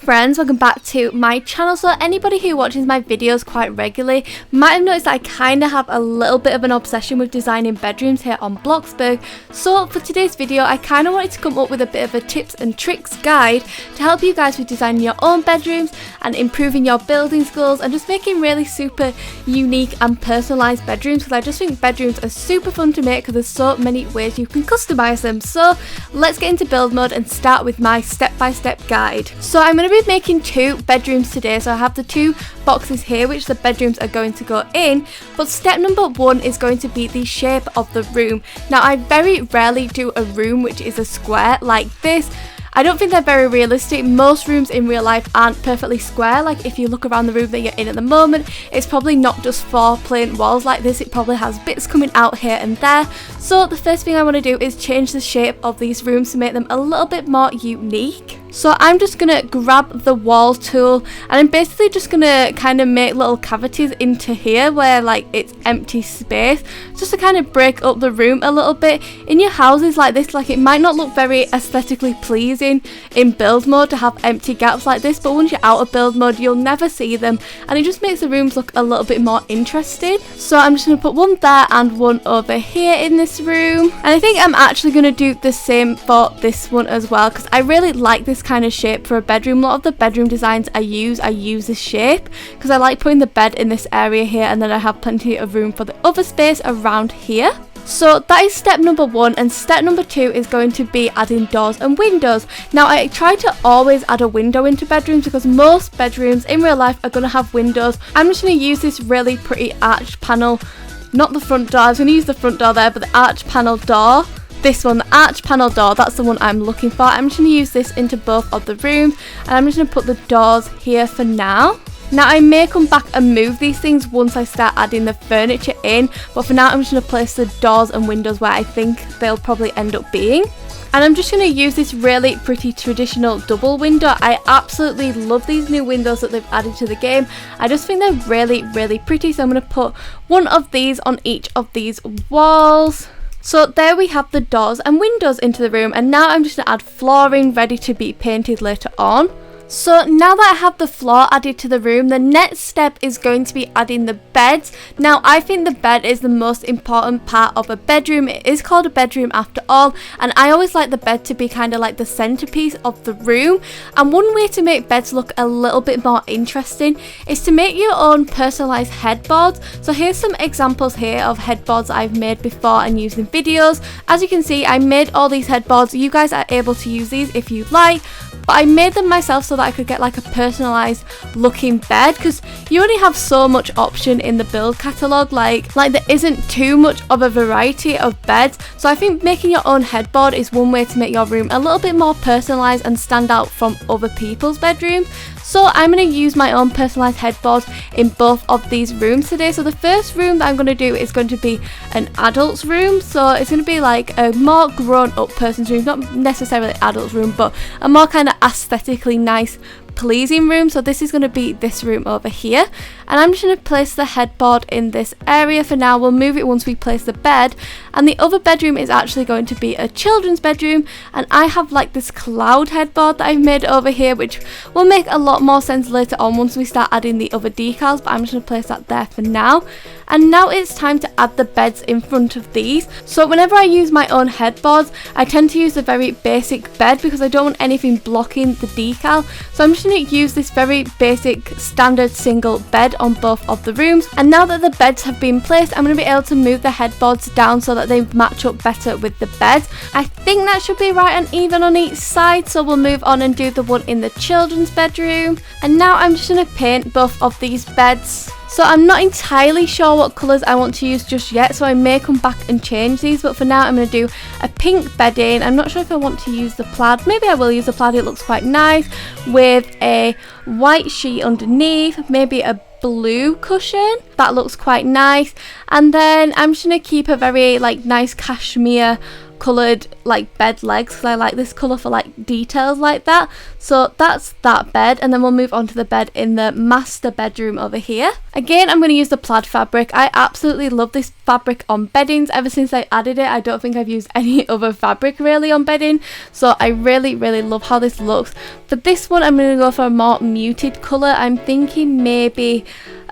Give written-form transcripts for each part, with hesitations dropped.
friends, welcome back to my channel. So anybody who watches my videos quite regularly might have noticed that I kind of have a little bit of an obsession with designing bedrooms here on Bloxburg. So for today's video I kind of wanted to come up with a bit of a tips and tricks guide to help you guys with designing your own bedrooms and improving your building skills and just making really super unique and personalised bedrooms, because I just think bedrooms are super fun to make because there's so many ways you can customise them. So let's get into build mode and start with my step-by-step guide. So I'm going to be making two bedrooms today, so I have the two boxes here which the bedrooms are going to go in, but step number one is going to be the shape of the room. Now I very rarely do a room which is a square like this. I don't think they're very realistic. Most rooms in real life aren't perfectly square. Like if you look around the room that you're in at the moment, it's probably not just four plain walls like this. It probably has bits coming out here and there. So the first thing I want to do is change the shape of these rooms to make them a little bit more unique. So I'm just going to grab the wall tool and I'm basically just going to kind of make little cavities into here where like it's empty space, just to kind of break up the room a little bit. In your houses like this, like it might not look very aesthetically pleasing in build mode to have empty gaps like this, but once you're out of build mode you'll never see them and it just makes the rooms look a little bit more interesting. So I'm just going to put one there and one over here in this room, and I think I'm actually going to do the same for this one as well because I really like this kind of shape for a bedroom. A lot of the bedroom designs I use this shape because I like putting the bed in this area here and then I have plenty of room for the other space around here. So that is step number one, and step number two is going to be adding doors and windows. Now I try to always add a window into bedrooms because most bedrooms in real life are going to have windows. I'm just going to use this really pretty arch panel, not the front door, I was going to use the front door there, but the arch panel door. This one, the arch panel door, that's the one I'm looking for. I'm just going to use this into both of the rooms and I'm just going to put the doors here for now. Now I may come back and move these things once I start adding the furniture in, but for now I'm just going to place the doors and windows where I think they'll probably end up being. And I'm just going to use this really pretty traditional double window. I absolutely love these new windows that they've added to the game. I just think they're really pretty, so I'm going to put one of these on each of these walls. So there we have the doors and windows into the room, and now I'm just going to add flooring ready to be painted later on. So now that I have the floor added to the room, the next step is going to be adding the beds. Now I think the bed is the most important part of a bedroom. It is called a bedroom after all, and I always like the bed to be kind of like the centerpiece of the room. And one way to make beds look a little bit more interesting is to make your own personalized headboards. So here's some examples here of headboards I've made before and used in videos. As you can see, I made all these headboards. You guys are able to use these if you like, but I made them myself so that I could get like a personalised looking bed, because you only have so much option in the build catalogue, like there isn't too much of a variety of beds. So I think making your own headboard is one way to make your room a little bit more personalised and stand out from other people's bedrooms. So I'm going to use my own personalised headboard in both of these rooms today. So the first room that I'm going to do is going to be an adult's room. So it's going to be like a more grown up person's room, not necessarily adult's room, but a more kind of aesthetically nice pleasing room. So this is going to be this room over here, and I'm just going to place the headboard in this area for now. We'll move it once we place the bed. And the other bedroom is actually going to be a children's bedroom, and I have like this cloud headboard that I've made over here, which will make a lot more sense later on once we start adding the other decals, but I'm just going to place that there for now. And now it's time to add the beds in front of these. So whenever I use my own headboards, I tend to use a very basic bed because I don't want anything blocking the decal. So I'm just going to use this very basic standard single bed on both of the rooms. And now that the beds have been placed, I'm going to be able to move the headboards down so that they match up better with the beds. I think that should be right and even on each side, so we'll move on and do the one in the children's bedroom. And now I'm just going to paint both of these beds. So I'm not entirely sure what colours I want to use just yet, so I may come back and change these, but for now I'm going to do a pink bedding. I'm not sure if I want to use the plaid. Maybe I will use the plaid, it looks quite nice, with a white sheet underneath, maybe a blue cushion. That looks quite nice. And then I'm just going to keep a very like nice cashmere coloured like bed legs because I like this colour for like details like that. So that's that bed, and then we'll move on to the bed in the master bedroom over here. Again, I'm going to use the plaid fabric. I absolutely love this fabric on beddings. Ever since I added it, I don't think I've used any other fabric really on bedding, so I really love how this looks. For this one, I'm going to go for a more muted colour. I'm thinking maybe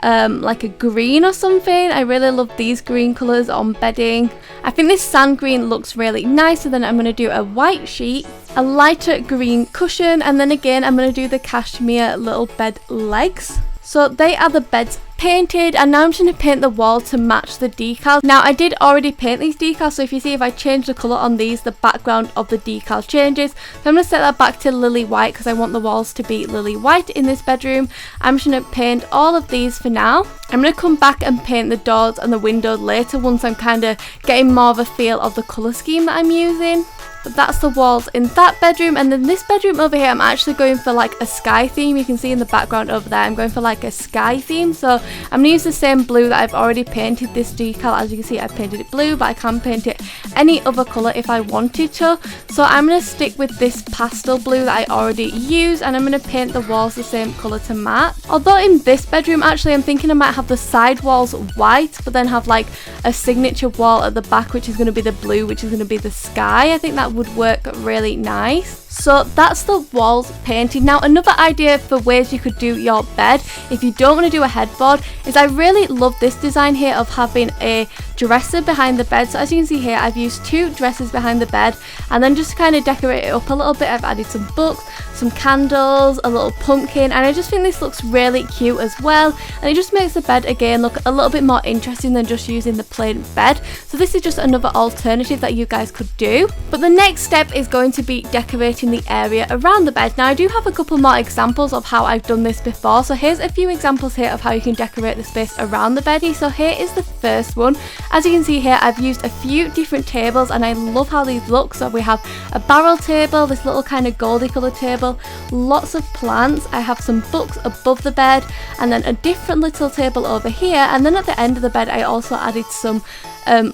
like a green or something. I really love these green colours on bedding. I think this sand green looks really nice, so then I'm going to do a white sheet, a lighter green cushion, and then again I'm going to do the cashmere little bed legs. So they are the beds painted, and now I'm just going to paint the wall to match the decals. Now I did already paint these decals, so if you see, if I change the colour on these, the background of the decal changes. So I'm going to set that back to lily white because I want the walls to be lily white in this bedroom. I'm just going to paint all of these for now. I'm going to come back and paint the doors and the windows later once I'm kind of getting more of a feel of the colour scheme that I'm using. But that's the walls in that bedroom, and then this bedroom over here I'm actually going for like a sky theme. You can see in the background over there I'm going for like a sky theme, so I'm going to use the same blue that I've already painted this decal. As you can see, I painted it blue, but I can paint it any other colour if I wanted to. So I'm going to stick with this pastel blue that I already used, and I'm going to paint the walls the same colour to match. Although in this bedroom actually I'm thinking I might have the side walls white, but then have like a signature wall at the back which is going to be the blue, which is going to be the sky. I think that would work really nice. So that's the walls painted. Now another idea for ways you could do your bed if you don't want to do a headboard is I really love this design here of having a dresser behind the bed. So as you can see here, I've used 2 dressers behind the bed, and then just to kind of decorate it up a little bit, I've added some books, some candles, a little pumpkin, and I just think this looks really cute as well, and it just makes the bed again look a little bit more interesting than just using the plain bed. So this is just another alternative that you guys could do. But the next step is going to be decorating the area around the bed. Now I do have a couple more examples of how I've done this before, so here's a few examples here of how you can decorate the space around the beddie. So here is the first one. As you can see here, I've used a few different tables and I love how these look. So we have a barrel table, this little kind of goldy colour table, lots of plants, I have some books above the bed, and then a different little table over here, and then at the end of the bed I also added some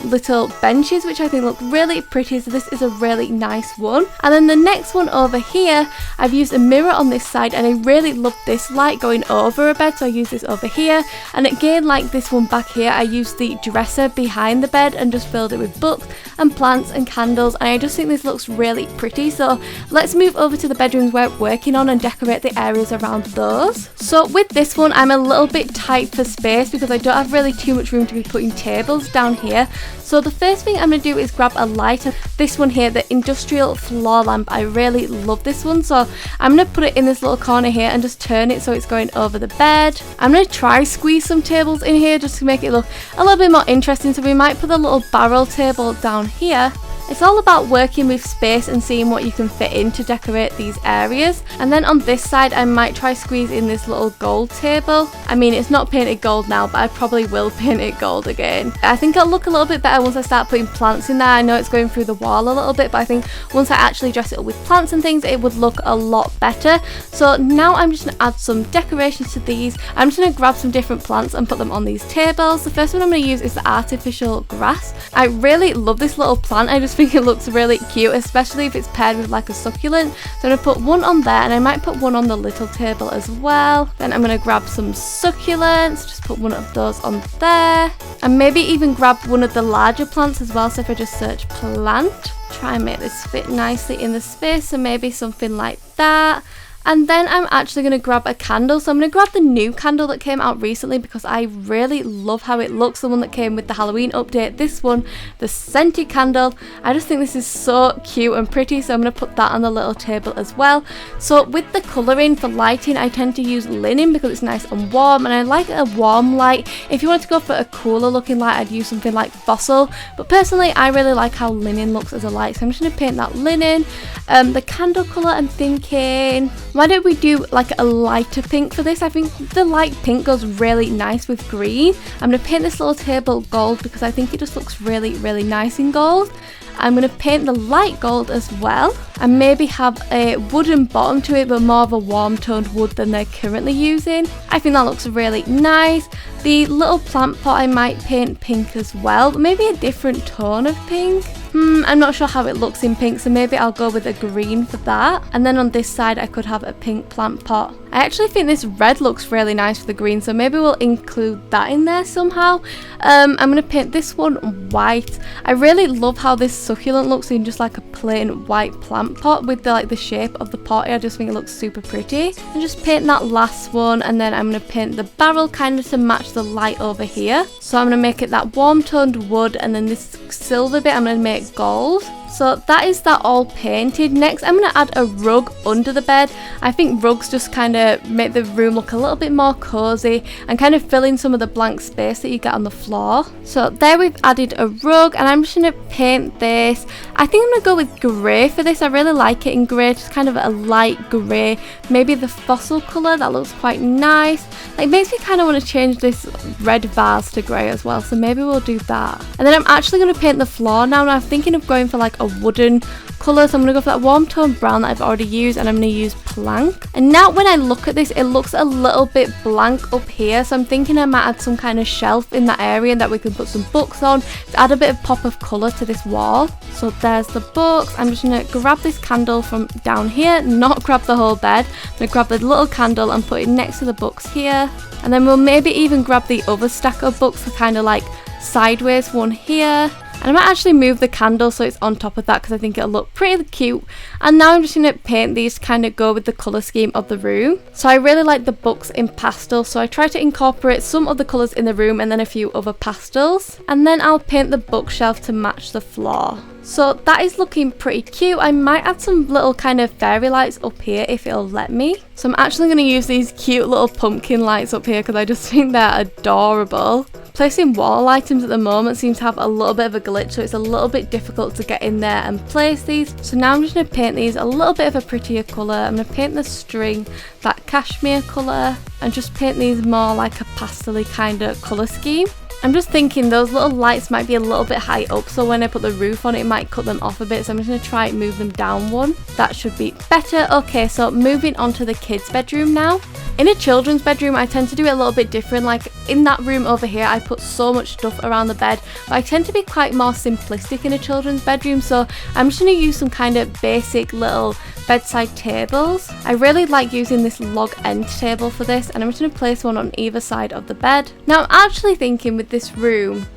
little benches which I think look really pretty, so this is a really nice one. And then the next one over here, I've used a mirror on this side, and I really love this light going over a bed, so I use this over here. And again, like this one back here, I used the dresser behind the bed and just filled it with books and plants and candles, and I just think this looks really pretty. So let's move over to the bedrooms we're working on and decorate the areas around those. So with this one I'm a little bit tight for space because I don't have really too much room to be putting tables down here. So the first thing I'm going to do is grab a light, and this one here, the industrial floor lamp. I really love this one, so I'm going to put it in this little corner here and just turn it so it's going over the bed. I'm going to try squeeze some tables in here just to make it look a little bit more interesting, so we might put a little barrel table down here. It's all about working with space and seeing what you can fit in to decorate these areas. And then on this side I might try squeeze in this little gold table. I mean, it's not painted gold now, but I probably will paint it gold again. I think it'll look a little bit better once I start putting plants in there. I know it's going through the wall a little bit, but I think once I actually dress it up with plants and things, it would look a lot better. So now I'm just going to add some decorations to these. I'm just going to grab some different plants and put them on these tables. The first one I'm going to use is the artificial grass. I really love this little plant. I just think it looks really cute, especially if it's paired with like a succulent. So I'm going to put one on there, and I might put one on the little table as well. Then I'm going to grab some succulents, just put one of those on there, and maybe even grab one of the larger plants as well. So if I just search plant, try and make this fit nicely in the space, so maybe something like that. And then I'm actually going to grab a candle. So I'm going to grab the new candle that came out recently because I really love how it looks, the one that came with the Halloween update. This one, the scented candle, I just think this is so cute and pretty, so I'm going to put that on the little table as well. So with the colouring for lighting, I tend to use linen because it's nice and warm, and I like a warm light. If you wanted to go for a cooler looking light, I'd use something like fossil, but personally I really like how linen looks as a light, so I'm just going to paint that linen. The candle colour, I'm thinking, why don't we do like a lighter pink for this? I think the light pink goes really nice with green. I'm going to paint this little table gold because I think it just looks really nice in gold. I'm going to paint the light gold as well, and maybe have a wooden bottom to it, but more of a warm toned wood than they're currently using. I think that looks really nice. The little plant pot I might paint pink as well, but maybe a different tone of pink. I'm not sure how it looks in pink, so maybe I'll go with a green for that. And then on this side I could have a pink plant pot. I actually think this red looks really nice for the green, so maybe we'll include that in there somehow. I'm going to paint this one white. I really love how this succulent looks in just like a plain white plant pot with the shape of the pot. I just think it looks super pretty. And just paint that last one, and then I'm going to paint the barrel kind of to match the light over here. So I'm going to make it that warm toned wood, and then this silver bit I'm going to make gold. So that is that all painted. Next I'm going to add a rug under the bed. I think rugs just kind of make the room look a little bit more cozy and kind of fill in some of the blank space that you get on the floor. So there we've added a rug, and I'm just going to paint this. I think I'm going to go with grey for this. I really like it in grey, just kind of a light grey, maybe the fossil colour. That looks quite nice. It makes me kind of want to change this red vase to grey as well, so maybe we'll do that. And then I'm actually going to paint the floor now, and I'm thinking of going for like a wooden colour, so I'm going to go for that warm tone brown that I've already used, and I'm going to use plank. And now when I look at this, it looks a little bit blank up here, so I'm thinking I might add some kind of shelf in that area that we can put some books on to add a bit of pop of colour to this wall. So there's the books. I'm just going to grab this candle from down here, not grab the whole bed. I'm going to grab the little candle and put it next to the books here, and then we'll maybe even grab the other stack of books for kind of like sideways one here. And I might actually move the candle so it's on top of that because I think it'll look pretty cute. And now I'm just going to paint these to kind of go with the colour scheme of the room. So I really like the books in pastel, so I try to incorporate some of the colours in the room and then a few other pastels. And then I'll paint the bookshelf to match the floor. So that is looking pretty cute. I might add some little kind of fairy lights up here if it'll let me. So I'm actually going to use these cute little pumpkin lights up here because I just think they're adorable. Placing wall items at the moment seems to have a little bit of a glitch, so it's a little bit difficult to get in there and place these. So now I'm just going to paint these a little bit of a prettier colour. I'm going to paint the string that cashmere colour and just paint these more like a pastel-y kind of colour scheme. I'm just thinking those little lights might be a little bit high up, so when I put the roof on it might cut them off a bit, so I'm just going to try and move them down one. That should be better. Okay, so moving on to the kids' bedroom now. In a children's bedroom I tend to do it a little bit different. Like in that room over here I put so much stuff around the bed, but I tend to be quite more simplistic in a children's bedroom, so I'm just going to use some kind of basic little bedside tables. I really like using this log end table for this, and I'm just going to place one on either side of the bed. Now I'm actually thinking with this room,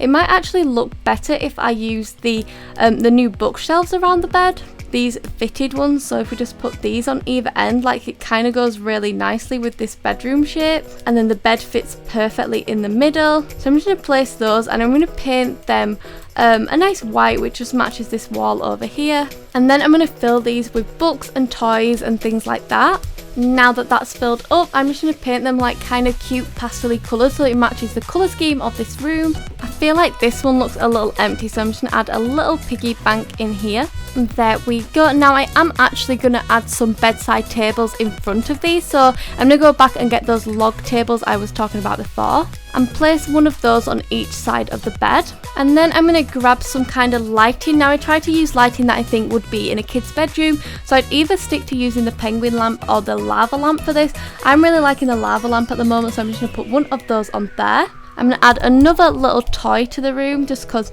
it might actually look better if I use the new bookshelves around the bed. These fitted ones, so if we just put these on either end, like it kind of goes really nicely with this bedroom shape, and then the bed fits perfectly in the middle. So I'm just going to place those, and I'm going to paint them a nice white which just matches this wall over here, and then I'm going to fill these with books and toys and things like that. Now that that's filled up, I'm just going to paint them like kind of cute pastel-y colours so it matches the colour scheme of this room. I feel like this one looks a little empty, so I'm just going to add a little piggy bank in here. And there we go. Now I am actually going to add some bedside tables in front of these, so I'm going to go back and get those log tables I was talking about before and place one of those on each side of the bed. And then I'm going to grab some kind of lighting. Now I try to use lighting that I think would be in a kid's bedroom, so I'd either stick to using the penguin lamp or the lava lamp for this. I'm really liking the lava lamp at the moment, so I'm just going to put one of those on there. I'm going to add another little toy to the room just because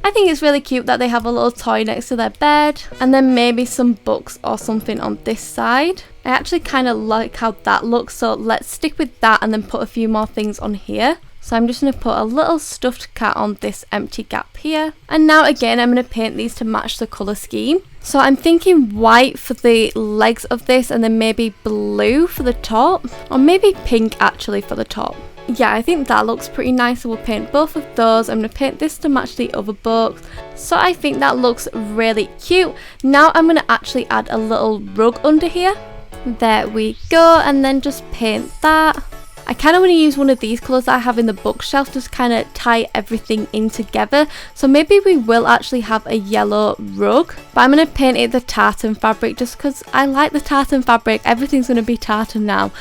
I think it's really cute that they have a little toy next to their bed, and then maybe some books or something on this side. I actually kind of like how that looks, so let's stick with that and then put a few more things on here. So I'm just going to put a little stuffed cat on this empty gap here. And now again I'm going to paint these to match the colour scheme. So I'm thinking white for the legs of this, and then maybe blue for the top, or maybe pink actually for the top. Yeah, I think that looks pretty nice, so we'll paint both of those. I'm going to paint this to match the other books, so I think that looks really cute. Now I'm going to actually add a little rug under here. There we go, and then just paint that. I kind of want to use one of these colours that I have in the bookshelf, just kind of tie everything in together. So maybe we will actually have a yellow rug, but I'm going to paint it the tartan fabric just because I like the tartan fabric. Everything's going to be tartan now.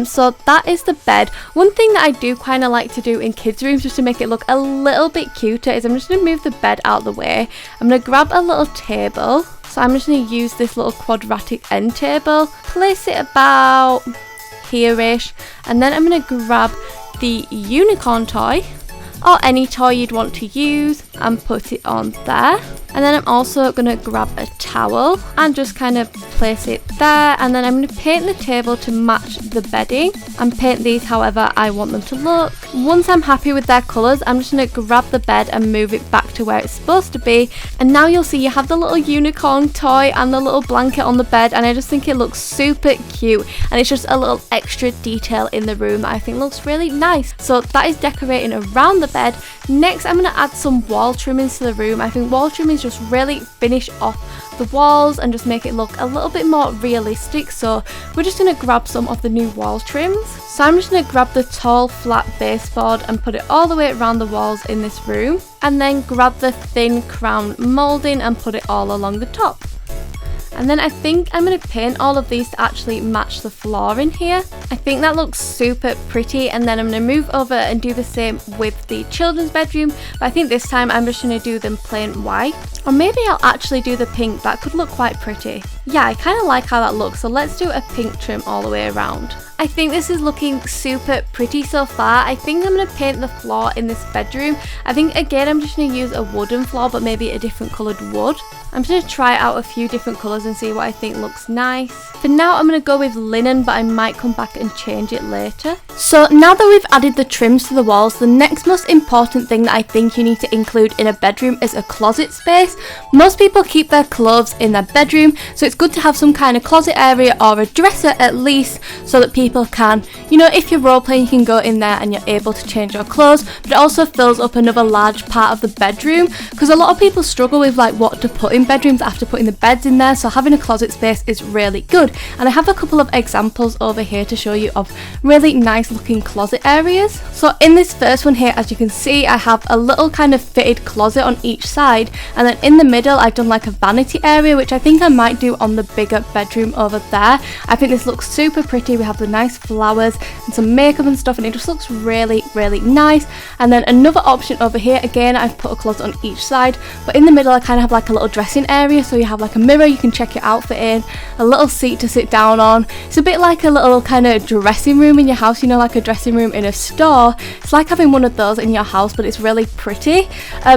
So that is the bed. One thing that I do kind of like to do in kids' rooms just to make it look a little bit cuter is I'm just going to move the bed out of the way. I'm going to grab a little table. So I'm just going to use this little quadratic end table, place it about here-ish, and then I'm going to grab the unicorn toy or any toy you'd want to use and put it on there. And then I'm also going to grab a towel and just kind of place it there, and then I'm going to paint the table to match the bedding and paint these however I want them to look. Once I'm happy with their colours, I'm just going to grab the bed and move it back to where it's supposed to be, and now you'll see you have the little unicorn toy and the little blanket on the bed, and I just think it looks super cute, and it's just a little extra detail in the room that I think looks really nice. So that is decorating around the bed. Next I'm going to add some wall trimmings to the room. I think wall trimmings just really finish off the walls and just make it look a little bit more realistic, so we're just going to grab some of the new wall trims. So I'm just going to grab the tall flat baseboard and put it all the way around the walls in this room, and then grab the thin crown moulding and put it all along the top. And then I think I'm going to paint all of these to actually match the floor in here. I think that looks super pretty, and then I'm going to move over and do the same with the children's bedroom, but I think this time I'm just going to do them plain white. Or maybe I'll actually do the pink, that could look quite pretty. Yeah, I kind of like how that looks, so let's do a pink trim all the way around. I think this is looking super pretty so far. I think I'm going to paint the floor in this bedroom. I think again I'm just going to use a wooden floor, but maybe a different coloured wood. I'm just going to try out a few different colours and see what I think looks nice. For now I'm going to go with linen, but I might come back and change it later. So now that we've added the trims to the walls, the next most important thing that I think you need to include in a bedroom is a closet space. Most people keep their clothes in their bedroom, so it's good to have some kind of closet area or a dresser at least, so that people can, you know, if you're role playing, you can go in there and you're able to change your clothes, but it also fills up another large part of the bedroom, because a lot of people struggle with like what to put in bedrooms after putting the beds in there, so having a closet space is really good. And I have a couple of examples over here to show you of really nice looking closet areas. So in this first one here, as you can see, I have a little kind of fitted closet on each side, and then in the middle I've done like a vanity area, which I think I might do on the bigger bedroom over there. I think this looks super pretty. We have the nice flowers and some makeup and stuff, and it just looks really nice. And then another option over here, again I've put a closet on each side, but in the middle I kind of have like a little dressing area, so you have like a mirror you can check your outfit in, a little seat to sit down on. It's a bit like a little kind of dressing room in your house, you know, like a dressing room in a store. It's like having one of those in your house, but it's really pretty.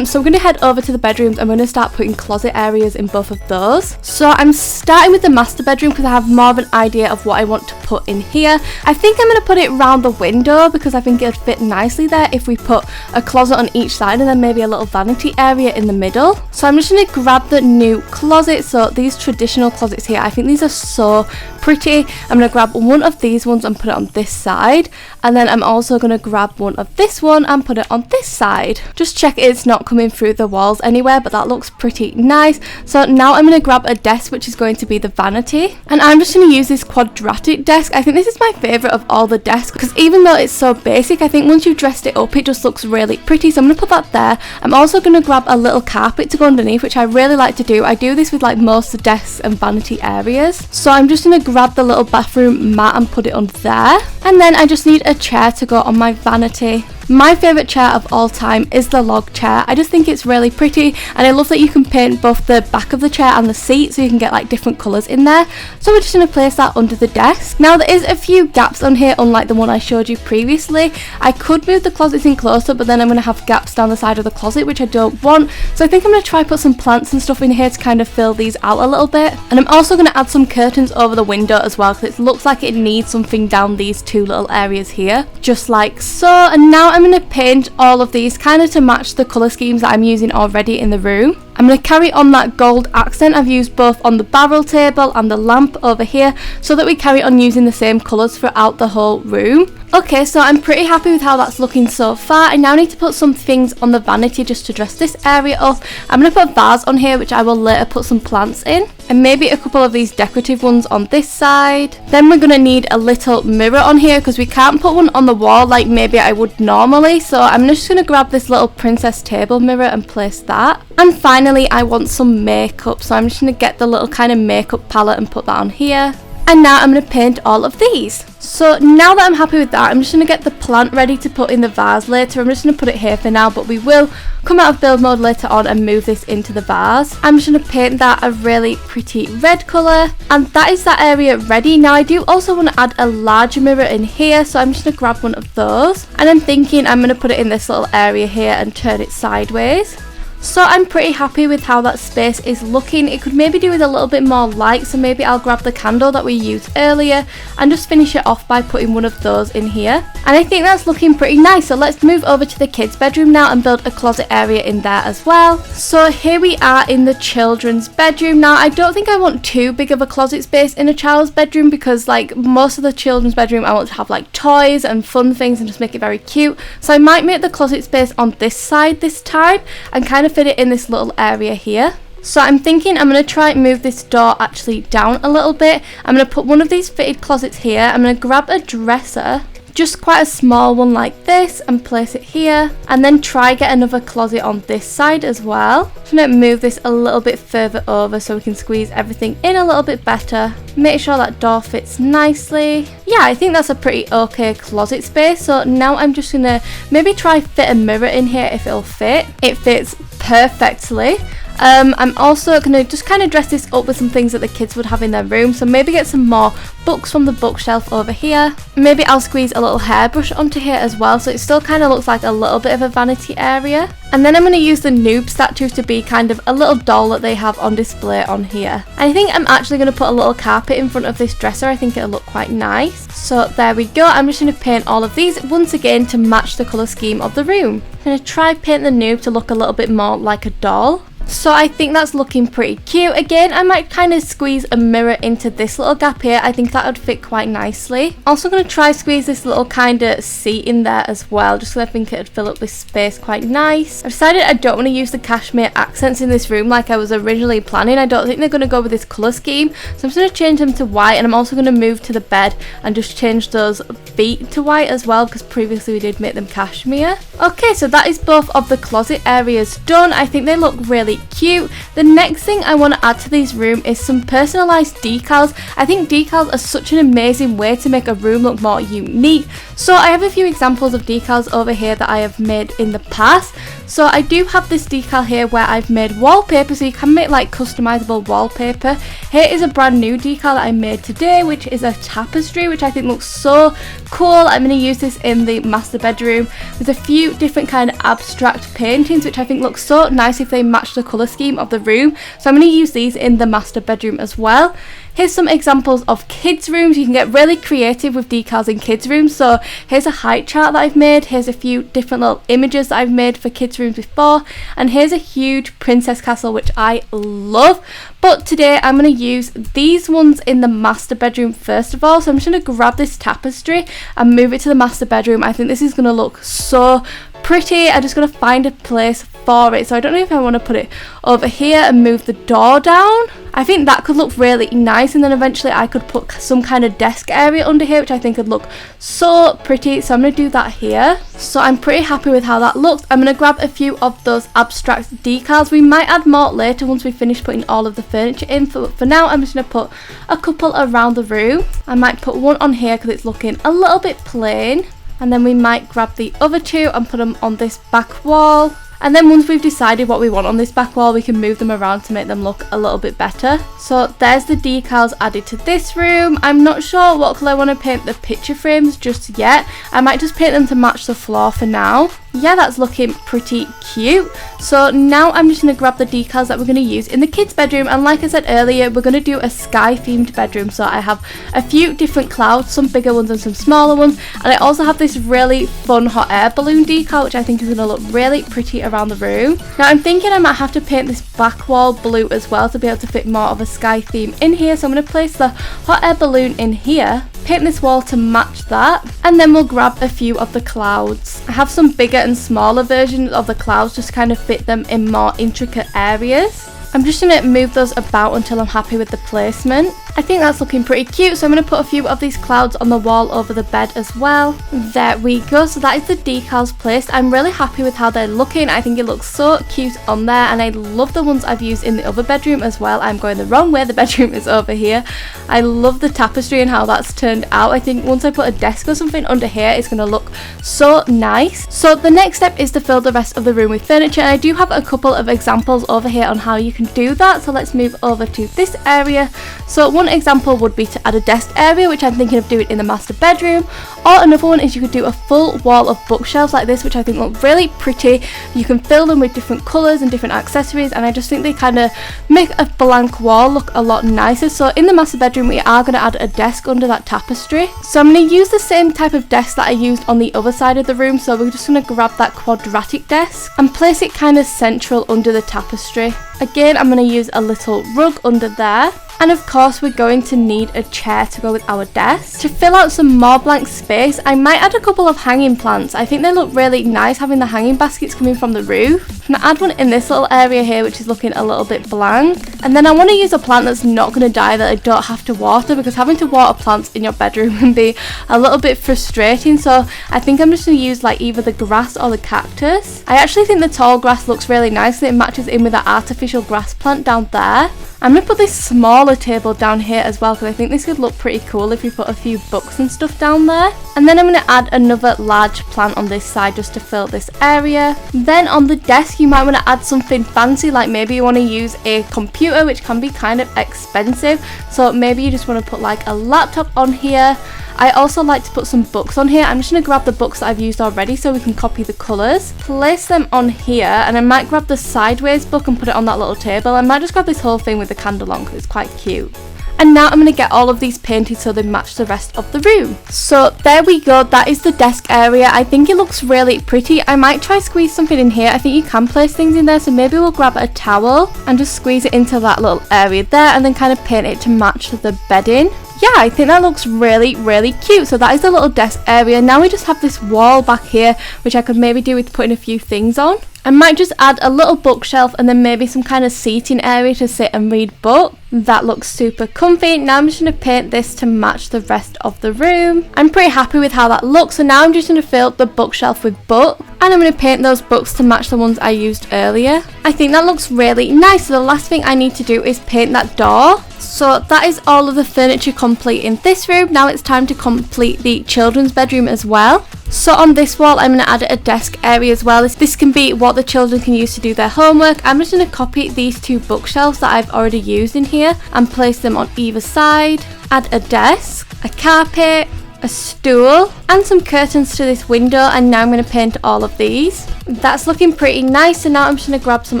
So we're going to head over to the bedrooms. I'm going to start putting closet areas in both of those. So I'm starting with the master bedroom because I have more of an idea of what I want to put in here. I think I'm going to put it round the window because I think it'd fit nicely there if we put a closet on each side and then maybe a little vanity area in the middle. So I'm just going to grab the new closet. So these traditional closets here, I think these are so pretty. I'm going to grab one of these ones and put it on this side, and then I'm also going to grab one of this one and put it on this side. Just check it's not coming through the walls anywhere, but that looks pretty nice. So now I'm going to grab a desk, which is going to be the vanity, and I'm just going to use this quadratic desk. I think this is my favourite of all the desks because even though it's so basic, I think once you've dressed it up it just looks really pretty. So I'm going to put that there. I'm also going to grab a little carpet to go underneath, which I really like to do. I do this with like most desks and vanity areas. So I'm just going to grab the little bathroom mat and put it on there, and then I just need a chair to go on my vanity. My favourite chair of all time is the log chair. I just think it's really pretty, and I love that you can paint both the back of the chair and the seat, so you can get like different colours in there. So we're just going to place that under the desk. Now there is a few gaps on here, unlike the one I showed you previously. I could move the closets in closer, but then I'm going to have gaps down the side of the closet, which I don't want. So I think I'm going to try put some plants and stuff in here to kind of fill these out a little bit. And I'm also going to add some curtains over the window as well, because it looks like it needs something down these two little areas here, just like so. And now I'm going to paint all of these kind of to match the colour schemes that I'm using already in the room. I'm going to carry on that gold accent I've used both on the barrel table and the lamp over here, so that we carry on using the same colours throughout the whole room. Okay, so I'm pretty happy with how that's looking so far. I now need to put some things on the vanity just to dress this area up. I'm going to put a vase on here, which I will later put some plants in, and maybe a couple of these decorative ones on this side. Then we're going to need a little mirror on here because we can't put one on the wall like maybe I would normally. So I'm just going to grab this little princess table mirror and place that. And finally I want some makeup, so I'm just going to get the little kind of makeup palette and put that on here. And now I'm going to paint all of these. So now that I'm happy with that, I'm just going to get the plant ready to put in the vase later. I'm just going to put it here for now, but we will come out of build mode later on and move this into the vase. I'm just going to paint that a really pretty red colour, and that is that area ready. Now I do also want to add a larger mirror in here, so I'm just going to grab one of those, and I'm thinking I'm going to put it in this little area here and turn it sideways. So I'm pretty happy with how that space is looking. It could maybe do with a little bit more light, so maybe I'll grab the candle that we used earlier and just finish it off by putting one of those in here. And I think that's looking pretty nice, so let's move over to the kids' bedroom now and build a closet area in there as well. So here we are in the children's bedroom. Now I don't think I want too big of a closet space in a child's bedroom, because like most of the children's bedroom I want to have like toys and fun things and just make it very cute. So I might make the closet space on this side this time and kind of fit it in this little area here. So I'm thinking I'm going to try and move this door actually down a little bit. I'm going to put one of these fitted closets here. I'm going to grab a dresser, just quite a small one like this, and place it here, and then try get another closet on this side as well. I'm going to move this a little bit further over so we can squeeze everything in a little bit better. Make sure that door fits nicely. Yeah, I think that's a pretty okay closet space. So now I'm just going to maybe try fit a mirror in here if it'll fit. It fits perfectly. I'm also going to just kind of dress this up with some things that the kids would have in their room. So maybe get some more books from the bookshelf over here. Maybe I'll squeeze a little hairbrush onto here as well, so it still kind of looks like a little bit of a vanity area. And then I'm going to use the noob statue to be kind of a little doll that they have on display on here. And I think I'm actually going to put a little carpet in front of this dresser. I think it'll look quite nice. So there we go. I'm just going to paint all of these once again to match the colour scheme of the room. I'm going to try paint the noob to look a little bit more like a doll. So I think that's looking pretty cute. Again, I might kind of squeeze a mirror into this little gap here. I think that would fit quite nicely. Also going to try squeeze this little kind of seat in there as well, just because I think it would fill up this space quite nice. I've decided I don't want to use the cashmere accents in this room like I was originally planning. I don't think they're going to go with this colour scheme, so I'm just going to change them to white, and I'm also going to move to the bed and just change those feet to white as well, because previously we did make them cashmere. Okay, so that is both of the closet areas done. I think they look really cute. The next thing I want to add to this room is some personalised decals. I think decals are such an amazing way to make a room look more unique. So I have a few examples of decals over here that I have made in the past. So I do have this decal here where I've made wallpaper, so you can make like customizable wallpaper. Here is a brand new decal that I made today, which is a tapestry, which I think looks so cool. I'm going to use this in the master bedroom. There's a few different kind of abstract paintings which I think look so nice if they match the colour scheme of the room, so I'm going to use these in the master bedroom as well. Here's some examples of kids' rooms. You can get really creative with decals in kids' rooms. So here's a height chart that I've made. Here's a few different little images that I've made for kids' rooms before. And here's a huge princess castle, which I love. But today I'm going to use these ones in the master bedroom first of all. So I'm just going to grab this tapestry and move it to the master bedroom. I think this is going to look so pretty. I'm just going to find a place for it. So I don't know if I want to put it over here and move the door down. I think that could look really nice, and then eventually I could put some kind of desk area under here, which I think would look so pretty. So I'm going to do that here. So I'm pretty happy with how that looks. I'm going to grab a few of those abstract decals. We might add more later once we finish putting all of the furniture in. For now, I'm just going to put a couple around the room. I might put one on here because it's looking a little bit plain. And then we might grab the other two and put them on this back wall. And then once we've decided what we want on this back wall, we can move them around to make them look a little bit better. So there's the decals added to this room. I'm not sure what colour I want to paint the picture frames just yet. I might just paint them to match the floor for now. Yeah, that's looking pretty cute. So now I'm just going to grab the decals that we're going to use in the kids' bedroom. And like I said earlier, we're going to do a sky themed bedroom. So I have a few different clouds, some bigger ones and some smaller ones. And I also have this really fun hot air balloon decal, which I think is going to look really pretty around the room. Now I'm thinking I might have to paint this back wall blue as well to be able to fit more of a sky theme in here. So I'm going to place the hot air balloon in here, paint this wall to match that, and then we'll grab a few of the clouds. I have some bigger and smaller versions of the clouds just to kind of fit them in more intricate areas. I'm just going to move those about until I'm happy with the placement. I think that's looking pretty cute, so I'm going to put a few of these clouds on the wall over the bed as well. There we go, so that is the decals placed. I'm really happy with how they're looking. I think it looks so cute on there, and I love the ones I've used in the other bedroom as well. I'm going the wrong way, the bedroom is over here. I love the tapestry and how that's turned out. I think once I put a desk or something under here, it's going to look so nice. So the next step is to fill the rest of the room with furniture, and I do have a couple of examples over here on how you can do that. So let's move over to this area. So one example would be to add a desk area, which I'm thinking of doing in the master bedroom, or another one is you could do a full wall of bookshelves like this, which I think look really pretty. You can fill them with different colours and different accessories, and I just think they kind of make a blank wall look a lot nicer. So in the master bedroom we are going to add a desk under that tapestry. So I'm going to use the same type of desk that I used on the other side of the room, so we're just going to grab that quadratic desk and place it kind of central under the tapestry. Again, I'm going to use a little rug under there. And of course we're going to need a chair to go with our desk. To fill out some more blank space, I might add a couple of hanging plants. I think they look really nice having the hanging baskets coming from the roof. I'm going to add one in this little area here, which is looking a little bit blank. And then I want to use a plant that's not going to die, that I don't have to water, because having to water plants in your bedroom can be a little bit frustrating. So I think I'm just going to use like either the grass or the cactus. I actually think the tall grass looks really nice, and it matches in with that artificial grass plant down there. I'm going to put this smaller table down here as well, because I think this could look pretty cool if we put a few books and stuff down there. And then I'm going to add another large plant on this side just to fill this area. Then on the desk you might want to add something fancy, like maybe you want to use a computer, which can be kind of expensive. So maybe you just want to put like a laptop on here. I also like to put some books on here. I'm just going to grab the books that I've used already so we can copy the colours. Place them on here, and I might grab the sideways book and put it on that little table. I might just grab this whole thing with the candle on because it's quite cute. And now I'm going to get all of these painted so they match the rest of the room. So there we go, that is the desk area. I think it looks really pretty. I might try squeeze something in here. I think you can place things in there, so maybe we'll grab a towel and just squeeze it into that little area there, and then kind of paint it to match the bedding. Yeah, I think that looks really, really cute. So that is the little desk area. Now we just have this wall back here, which I could maybe do with putting a few things on. I might just add a little bookshelf and then maybe some kind of seating area to sit and read books. That looks super comfy. Now I'm just going to paint this to match the rest of the room. I'm pretty happy with how that looks, so now I'm just going to fill the bookshelf with books, and I'm going to paint those books to match the ones I used earlier. I think that looks really nice. So the last thing I need to do is paint that door. So that is all of the furniture complete in this room. Now it's time to complete the children's bedroom as well. So on this wall I'm going to add a desk area as well. This can be what the children can use to do their homework. I'm just going to copy these two bookshelves that I've already used in here and place them on either side. Add a desk, a carpet, a stool and some curtains to this window, and now I'm going to paint all of these. That's looking pretty nice. So now I'm just going to grab some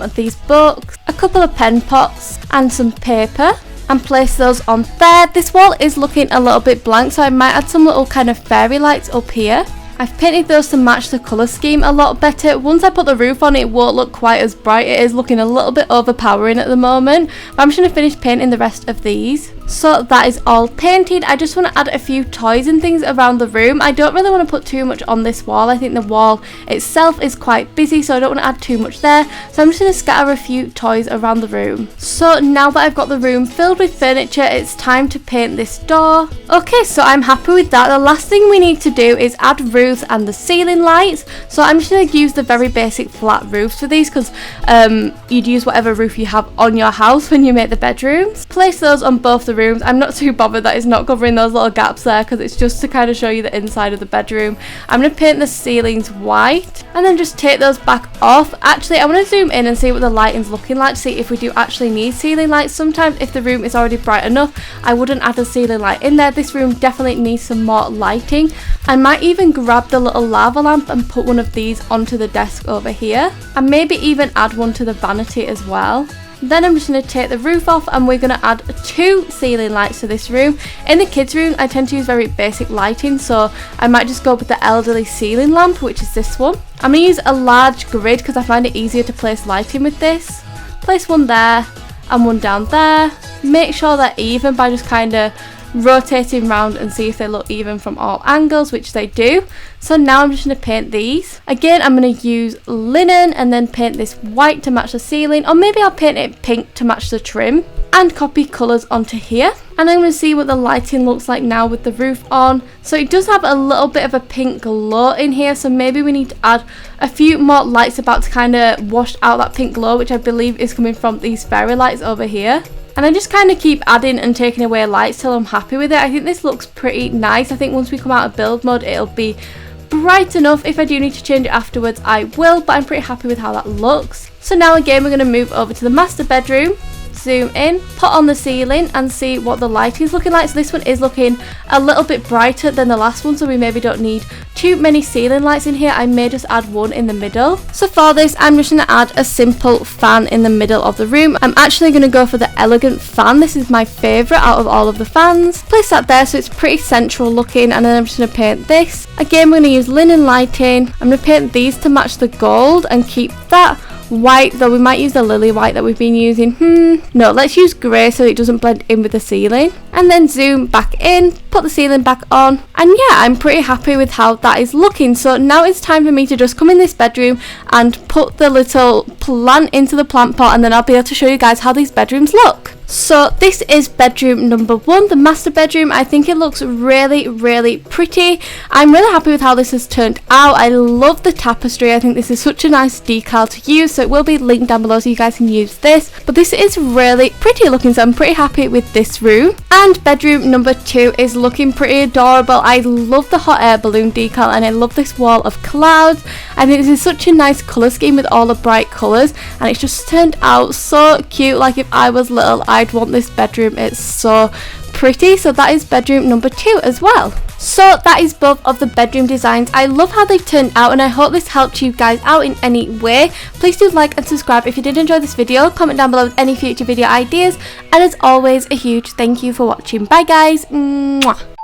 of these books, a couple of pen pots and some paper, and place those on there. This wall is looking a little bit blank, so I might add some little kind of fairy lights up here. I've painted those to match the colour scheme a lot better. Once I put the roof on, it won't look quite as bright. It is looking a little bit overpowering at the moment, but I'm just going to finish painting the rest of these. So that is all painted. I just want to add a few toys and things around the room. I don't really want to put too much on this wall. I think the wall itself is quite busy, so I don't want to add too much there. So I'm just going to scatter a few toys around the room. So now that I've got the room filled with furniture, it's time to paint this door. Okay, so I'm happy with that. The last thing we need to do is add roofs and the ceiling lights. So I'm just going to use the very basic flat roofs for these, because you'd use whatever roof you have on your house when you make the bedrooms. Place those on both the rooms. I'm not too bothered that it's not covering those little gaps there, because it's just to kind of show you the inside of the bedroom. I'm going to paint the ceilings white and then just take those back off. Actually, I want to zoom in and see what the lighting's looking like to see if we do actually need ceiling lights. Sometimes if the room is already bright enough, I wouldn't add a ceiling light in there. This room definitely needs some more lighting. I might even grab the little lava lamp and put one of these onto the desk over here, and maybe even add one to the vanity as well. Then I'm just going to take the roof off, and we're going to add 2 ceiling lights to this room. In the kids room I tend to use very basic lighting, so I might just go with the elderly ceiling lamp, which is this one. I'm going to use a large grid because I find it easier to place lighting with this. Place one there and one down there. Make sure they're even by just kind of rotating round and see if they look even from all angles, which they do. So now I'm just going to paint these. Again, I'm going to use linen and then paint this white to match the ceiling, or maybe I'll paint it pink to match the trim, and copy colours onto here. And I'm going to see what the lighting looks like now with the roof on. So it does have a little bit of a pink glow in here, so maybe we need to add a few more lights about to kind of wash out that pink glow, which I believe is coming from these fairy lights over here. And I just kind of keep adding and taking away lights till I'm happy with it. I think this looks pretty nice. I think once we come out of build mode, it'll be bright enough. If I do need to change it afterwards, I will, but I'm pretty happy with how that looks. So now again, we're going to move over to the master bedroom. Zoom in, put on the ceiling and see what the lighting is looking like. So this one is looking a little bit brighter than the last one, so we maybe don't need too many ceiling lights in here. I may just add one in the middle. So for this, I'm just going to add a simple fan in the middle of the room. I'm actually going to go for the elegant fan. This is my favourite out of all of the fans. Place that there so it's pretty central looking, and then I'm just going to paint this. Again, we're going to use linen lighting. I'm going to paint these to match the gold and keep that white, though we might use the lily white that we've been using. No, let's use grey so it doesn't blend in with the ceiling. And then zoom back in, put the ceiling back on, and yeah, I'm pretty happy with how that is looking. So now it's time for me to just come in this bedroom and put the little plant into the plant pot, and then I'll be able to show you guys how these bedrooms look. So this is bedroom number 1, the master bedroom. I think it looks really, really pretty. I'm really happy with how this has turned out. I love the tapestry. I think this is such a nice decal to use, so it will be linked down below so you guys can use this. But this is really pretty looking, so I'm pretty happy with this room. And bedroom number 2 is looking pretty adorable. I love the hot air balloon decal, and I love this wall of clouds. I think this is such a nice colour scheme with all the bright colours, and it's just turned out so cute. Like if I was little, I'd want this bedroom. It's so pretty. So that is bedroom number 2 as well. So that is both of the bedroom designs. I love how they've turned out, and I hope this helped you guys out in any way. Please do like and subscribe if you did enjoy this video. Comment down below with any future video ideas, and as always, a huge thank you for watching. Bye guys. Mwah.